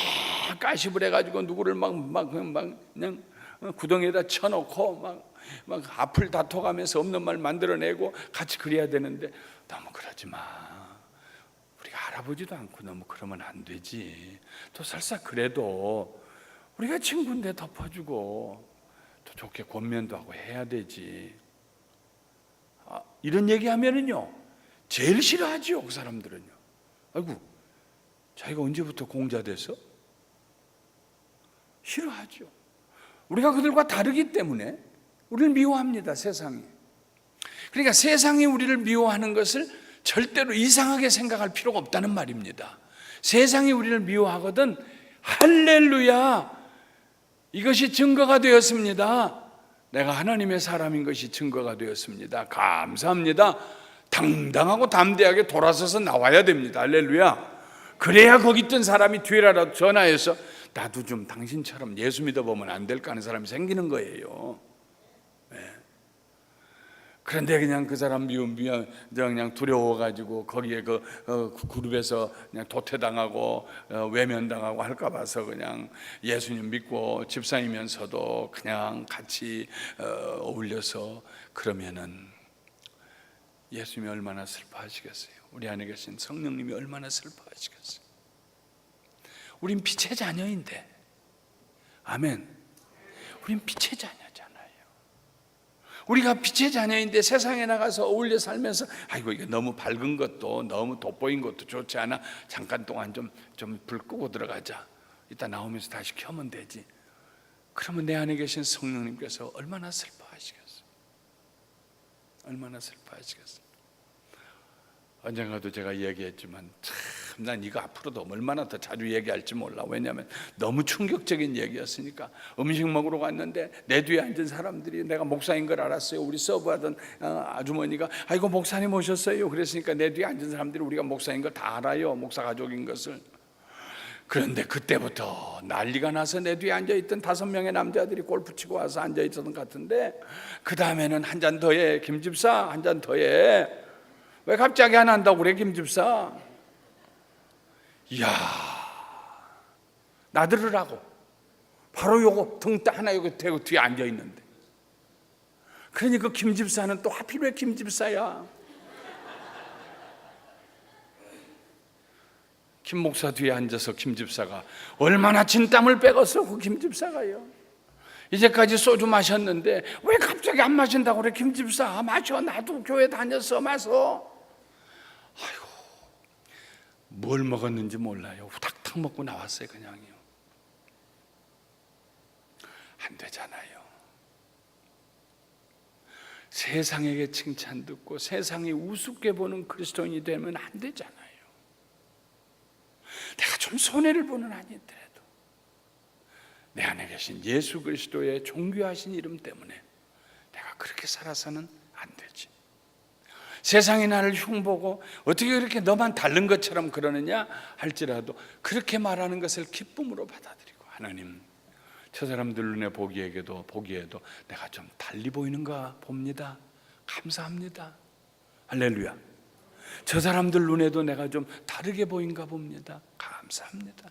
가십을 해가지고 누구를 그냥 구덩이에다 쳐놓고 막 앞을 다퉈가면서 없는 말 만들어내고 같이 그래야 되는데 너무 그러지 마. 우리가 알아보지도 않고 너무 그러면 안 되지. 또 설사 그래도 우리가 친구인데 덮어주고 또 좋게 권면도 하고 해야 되지. 이런 얘기하면은요 제일 싫어하지요. 그 사람들은요. 아이고 자기가 언제부터 공자 돼서? 싫어하죠. 우리가 그들과 다르기 때문에 우리를 미워합니다. 세상이. 그러니까 세상이 우리를 미워하는 것을 절대로 이상하게 생각할 필요가 없다는 말입니다. 세상이 우리를 미워하거든 할렐루야, 이것이 증거가 되었습니다. 내가 하나님의 사람인 것이 증거가 되었습니다. 감사합니다. 당당하고 담대하게 돌아서서 나와야 됩니다. 할렐루야. 그래야 거기 있던 사람이 뒤에라도 전화해서 나도 좀 당신처럼 예수 믿어보면 안 될까 하는 사람이 생기는 거예요. 네. 그런데 그냥 그 사람 그냥 두려워가지고 거기에 그 그룹에서 그냥 도태당하고 외면당하고 할까 봐서 그냥 예수님 믿고 집사이면서도 그냥 같이 어울려서 그러면은 예수님이 얼마나 슬퍼하시겠어요? 우리 안에 계신 성령님이 얼마나 슬퍼하시겠어요? 우린 빛의 자녀인데, 아멘. 우린 빛의 자녀잖아요. 우리가 빛의 자녀인데 세상에 나가서 어울려 살면서 아이고 이게 너무 밝은 것도 너무 돋보인 것도 좋지 않아. 잠깐 동안 좀 불 끄고 들어가자. 이따 나오면서 다시 켜면 되지. 그러면 내 안에 계신 성령님께서 얼마나 슬퍼하시겠어요? 얼마나 슬퍼하시겠어요. 언젠가도 제가 얘기했지만 참 난 이거 앞으로도 얼마나 더 자주 얘기할지 몰라. 왜냐하면 너무 충격적인 얘기였으니까. 음식 먹으러 갔는데 내 뒤에 앉은 사람들이 내가 목사인 걸 알았어요. 우리 서브하던 아주머니가 아이고 목사님 오셨어요. 그랬으니까 내 뒤에 앉은 사람들이 우리가 목사인 걸 다 알아요. 목사 가족인 것을. 그런데 그때부터 난리가 나서 내 뒤에 앉아있던 5명의 남자들이 골프 치고 와서 앉아있었던 것 같은데, 그 다음에는 한 잔 더 해 김집사, 한 잔 더 해. 왜 갑자기 안 한다고 그래 김집사? 이야, 나들으라고 바로 요거 등 하나 여기 대고 뒤에 앉아있는데, 그러니 그 김집사는 또 하필 왜 김집사야? 김 목사 뒤에 앉아서 김집사가 얼마나 진땀을 빼갔어. 그 김집사가요. 이제까지 소주 마셨는데 왜 갑자기 안 마신다고 그래 김집사? 마셔. 나도 교회 다녔어. 마셔. 아이고, 뭘 먹었는지 몰라요. 후닥닥 먹고 나왔어요. 그냥요. 안 되잖아요. 세상에게 칭찬 듣고 세상이 우습게 보는 그리스도인이 되면 안 되잖아요. 내가 좀 손해를 보는 아니더라도 내 안에 계신 예수 그리스도의 존귀하신 이름 때문에 내가 그렇게 살아서는 안 되지. 세상이 나를 흉보고 어떻게 그렇게 너만 다른 것처럼 그러느냐 할지라도 그렇게 말하는 것을 기쁨으로 받아들이고, 하나님, 저 사람들 눈에 보기에도 내가 좀 달리 보이는가 봅니다. 감사합니다. 할렐루야. 저 사람들 눈에도 내가 좀 다르게 보인가 봅니다. 감사합니다.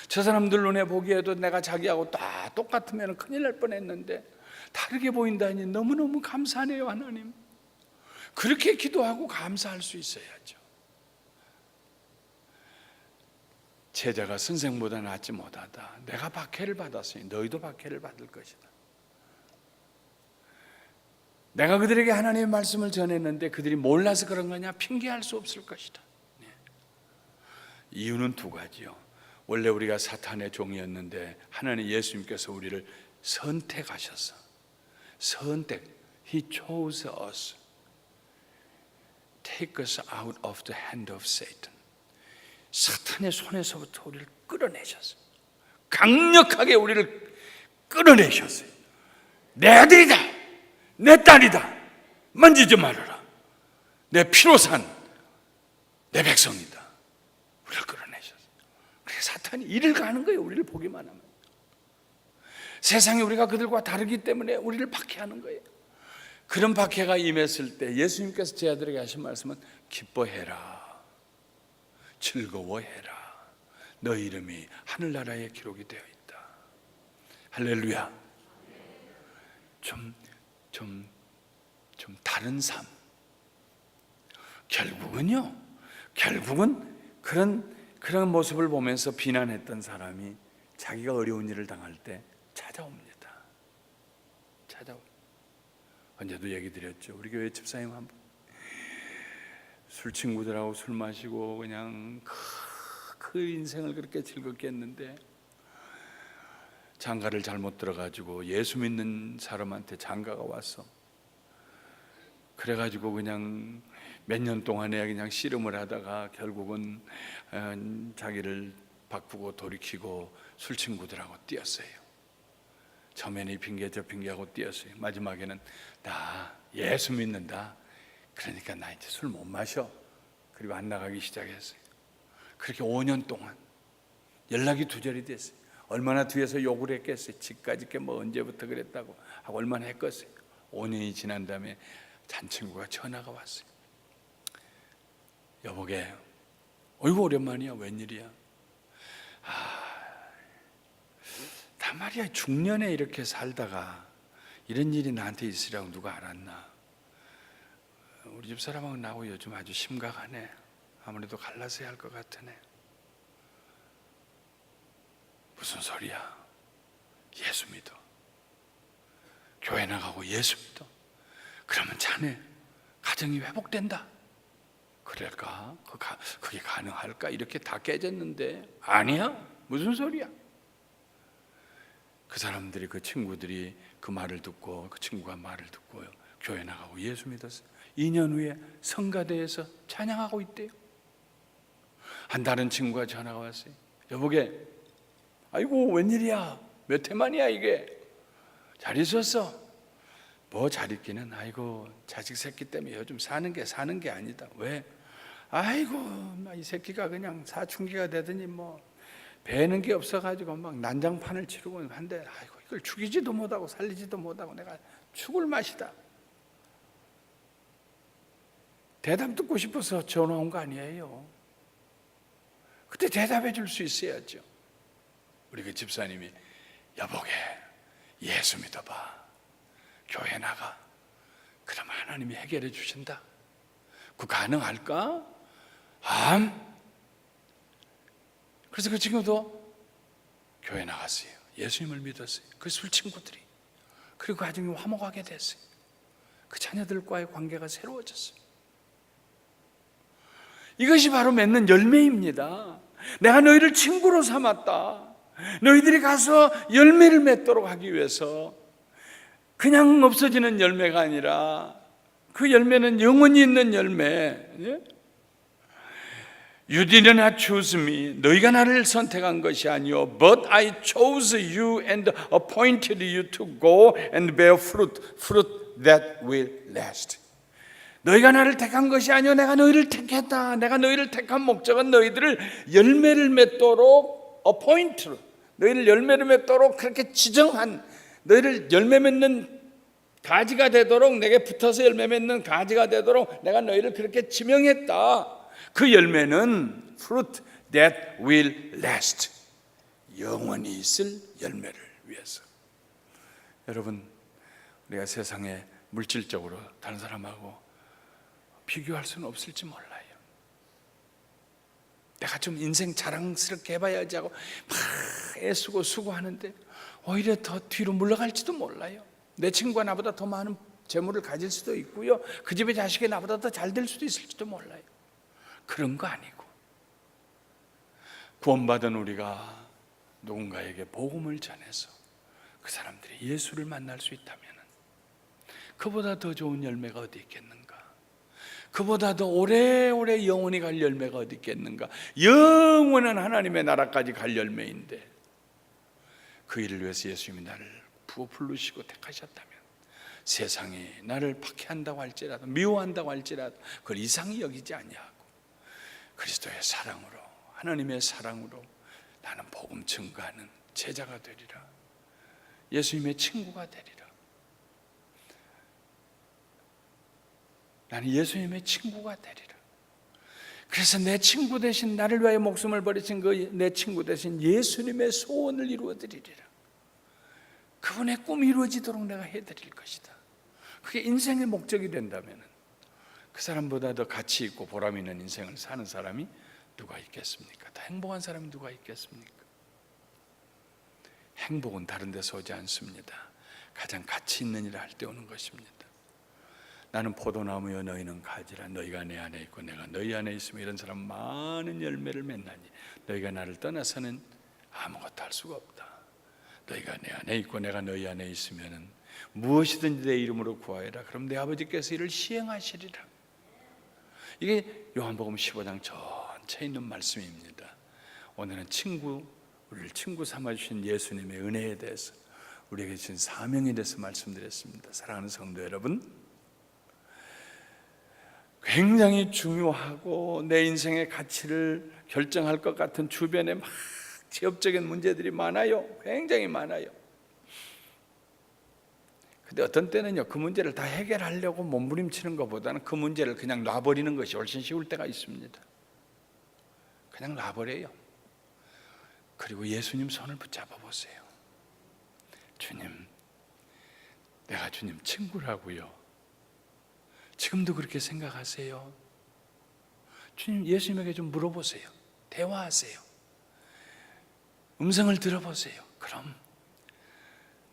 저 사람들 눈에 보기에도 내가 자기하고 다 똑같으면 큰일 날 뻔했는데 다르게 보인다니 너무너무 감사하네요. 하나님, 그렇게 기도하고 감사할 수 있어야죠. 제자가 선생보다 낫지 못하다. 내가 박해를 받았으니 너희도 박해를 받을 것이다. 내가 그들에게 하나님의 말씀을 전했는데 그들이 몰라서 그런 거냐? 핑계할 수 없을 것이다. 이유는 두 가지요. 원래 우리가 사탄의 종이었는데 하나님 예수님께서 우리를 선택하셔서, He chose us, take us out of the hand of Satan. 사탄의 손에서부터 우리를 끌어내셨어요. 강력하게 우리를 끌어내셨어요. 내 아들이다, 내 딸이다, 만지지 말아라, 내 피로 산 내 백성이다. 우리를 끌어내셨어요. 그래서 사탄이 일을 가는 거예요. 우리를 보기만 하면. 세상에 우리가 그들과 다르기 때문에 우리를 박해하는 거예요. 그런 박해가 임했을 때 예수님께서 제 아들에게 하신 말씀은 기뻐해라, 즐거워해라, 너 이름이 하늘나라에 기록이 되어 있다. 할렐루야. 좀 다른 삶. 결국은 그런 모습을 보면서 비난했던 사람이 자기가 어려운 일을 당할 때 찾아옵니다. 언제도 얘기 드렸죠. 우리 교회 집사님 한 분, 술 친구들하고 술 마시고 그냥 그 인생을 그렇게 즐겁게 했는데 장가를 잘못 들어가지고 예수 믿는 사람한테 장가가 왔어. 그래가지고 그냥 몇 년 동안에 그냥 씨름을 하다가 결국은 자기를 바꾸고 돌이키고 술 친구들하고 뛰었어요. 처음에는 이 핑계 저 핑계하고 뛰었어요. 마지막에는 나 예수 믿는다, 그러니까 나 이제 술 못 마셔. 그리고 안 나가기 시작했어요. 그렇게 5년 동안 연락이 두절이 됐어요. 얼마나 뒤에서 욕을 했겠어요. 집까지 뭐 언제부터 그랬다고 하고 얼마나 했겠어요. 5년이 지난 다음에 잔 친구가 전화가 왔어요. 여보게, 어이구 오랜만이야. 웬일이야? 나 말이야, 중년에 이렇게 살다가 이런 일이 나한테 있으라고 누가 알았나? 우리 집 사람하고 나하고 요즘 아주 심각하네. 아무래도 갈라서야 할 것 같으네. 무슨 소리야? 예수 믿어. 교회 나가고 예수 믿어. 그러면 자네 가정이 회복된다. 그럴까? 그게 가능할까? 이렇게 다 깨졌는데 아니야? 무슨 소리야? 그 사람들이, 그 친구들이 그 말을 듣고, 그 친구가 말을 듣고 교회 나가고 예수 믿었어요. 2년 후에 성가대에서 찬양하고 있대요. 한 다른 친구가 전화가 왔어요. 여보게, 아이고 웬일이야, 몇 해 만이야 이게. 잘 있었어? 뭐 잘 있기는, 아이고 자식 새끼 때문에 요즘 사는 게 아니다. 왜? 아이고 이 새끼가 그냥 사춘기가 되더니 뭐 배는 게 없어가지고 막 난장판을 치르고 한데, 아이고 이걸 죽이지도 못하고 살리지도 못하고 내가 죽을 맛이다. 대답 듣고 싶어서 전화 온 거 아니에요. 그때 대답해 줄 수 있어야죠. 우리 그 집사님이, 여보게 예수 믿어봐, 교회 나가, 그러면 하나님이 해결해 주신다. 그거 가능할까? 그래서 그 친구도 교회 나갔어요. 예수님을 믿었어요. 그 술 친구들이. 그리고 나중에 화목하게 됐어요. 그 자녀들과의 관계가 새로워졌어요. 이것이 바로 맺는 열매입니다. 내가 너희를 친구로 삼았다. 너희들이 가서 열매를 맺도록 하기 위해서 그냥 없어지는 열매가 아니라 그 열매는 영원히 있는 열매. You did not choose me. 너희가 나를 선택한 것이 아니요, but I chose you and appointed you to go and bear fruit that will last. 너희가 나를 택한 것이 아니요, 내가 너희를 택했다. 내가 너희를 택한 목적은 너희들을 열매를 맺도록 appoint, 너희를 열매를 맺도록 그렇게 지정한, 너희를 열매 맺는 가지가 되도록, 내게 붙어서 열매 맺는 가지가 되도록 내가 너희를 그렇게 지명했다. 그 열매는 fruit that will last, 영원히 있을 열매를 위해서. 여러분, 우리가 세상에 물질적으로 다른 사람하고 비교할 수는 없을지 몰라요. 내가 좀 인생 자랑스럽게 해봐야지 하고 막 애쓰고 수고하는데 오히려 더 뒤로 물러갈지도 몰라요. 내 친구가 나보다 더 많은 재물을 가질 수도 있고요, 그 집의 자식이 나보다 더 잘 될 수도 있을지도 몰라요. 그런 거 아니고, 구원받은 우리가 누군가에게 복음을 전해서 그 사람들이 예수를 만날 수 있다면 그보다 더 좋은 열매가 어디 있겠는가? 그보다 더 오래오래 영원히 갈 열매가 어디 있겠는가? 영원한 하나님의 나라까지 갈 열매인데, 그 일을 위해서 예수님이 나를 부르시고 택하셨다면 세상이 나를 박해한다고 할지라도, 미워한다고 할지라도 그걸 이상히 여기지 아니하고 그리스도의 사랑으로, 하나님의 사랑으로 나는 복음 증거하는 제자가 되리라. 예수님의 친구가 되리라. 나는 예수님의 친구가 되리라. 그래서 내 친구 대신, 나를 위하여 목숨을 버리신 그 내 친구 대신 예수님의 소원을 이루어드리리라. 그분의 꿈이 이루어지도록 내가 해드릴 것이다. 그게 인생의 목적이 된다면 그 사람보다 더 가치 있고 보람 있는 인생을 사는 사람이 누가 있겠습니까? 더 행복한 사람이 누가 있겠습니까? 행복은 다른 데서 오지 않습니다. 가장 가치 있는 일을 할 때 오는 것입니다. 나는 포도나무여 너희는 가지라. 너희가 내 안에 있고 내가 너희 안에 있으면 이런 사람 많은 열매를 맺나니 너희가 나를 떠나서는 아무것도 할 수가 없다. 너희가 내 안에 있고 내가 너희 안에 있으면 무엇이든지 내 이름으로 구하여라. 그럼 내 아버지께서 이를 시행하시리라. 이게 요한복음 15장 전체에 있는 말씀입니다. 오늘은 우리를 친구 삼아주신 예수님의 은혜에 대해서, 우리에게 주신 사명에 대해서 말씀드렸습니다. 사랑하는 성도 여러분, 굉장히 중요하고 내 인생의 가치를 결정할 것 같은 주변에 막 지역적인 문제들이 많아요. 굉장히 많아요. 근데 어떤 때는요, 그 문제를 다 해결하려고 몸부림치는 것보다는 그 문제를 그냥 놔버리는 것이 훨씬 쉬울 때가 있습니다. 그냥 놔버려요. 그리고 예수님 손을 붙잡아 보세요. 주님, 내가 주님 친구라고요. 지금도 그렇게 생각하세요? 주님, 예수님에게 좀 물어보세요. 대화하세요. 음성을 들어보세요. 그럼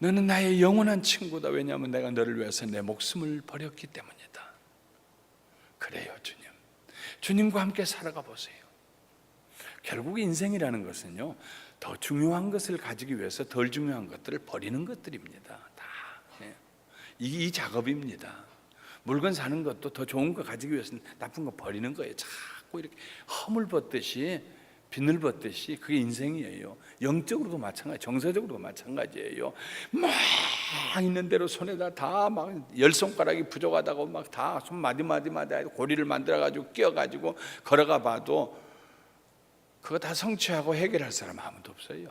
너는 나의 영원한 친구다. 왜냐하면 내가 너를 위해서 내 목숨을 버렸기 때문이다. 그래요, 주님. 주님과 함께 살아가 보세요. 결국 인생이라는 것은요, 더 중요한 것을 가지기 위해서 덜 중요한 것들을 버리는 것들입니다. 다 이 작업입니다. 물건 사는 것도 더 좋은 거 가지기 위해서는 나쁜 거 버리는 거예요. 자꾸 이렇게 허물 벗듯이, 비늘 벗듯이. 그게 인생이에요. 영적으로도 마찬가지, 정서적으로도 마찬가지예요. 막 있는 대로 손에다 다 막 10손가락이 부족하다고 막 다 손 마디마디마다 고리를 만들어가지고 끼워가지고 걸어가 봐도 그거 다 성취하고 해결할 사람 아무도 없어요.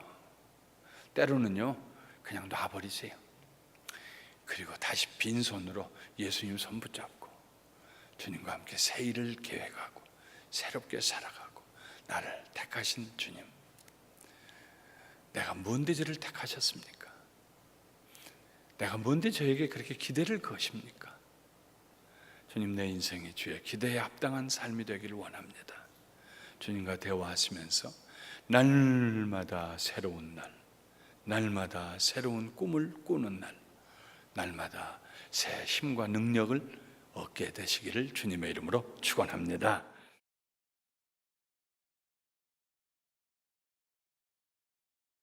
때로는요, 그냥 놔버리세요. 그리고 다시 빈손으로 예수님 손 붙잡고 주님과 함께 새 일을 계획하고 새롭게 살아가고, 나를 택하신 주님, 내가 뭔데 저를 택하셨습니까? 내가 뭔데 저에게 그렇게 기대를 거십니까? 주님, 내 인생의 주의 기대에 합당한 삶이 되기를 원합니다. 주님과 대화하시면서 날마다 새로운 날, 날마다 새로운 꿈을 꾸는 날, 날마다 새 힘과 능력을 얻게 되시기를 주님의 이름으로 축원합니다.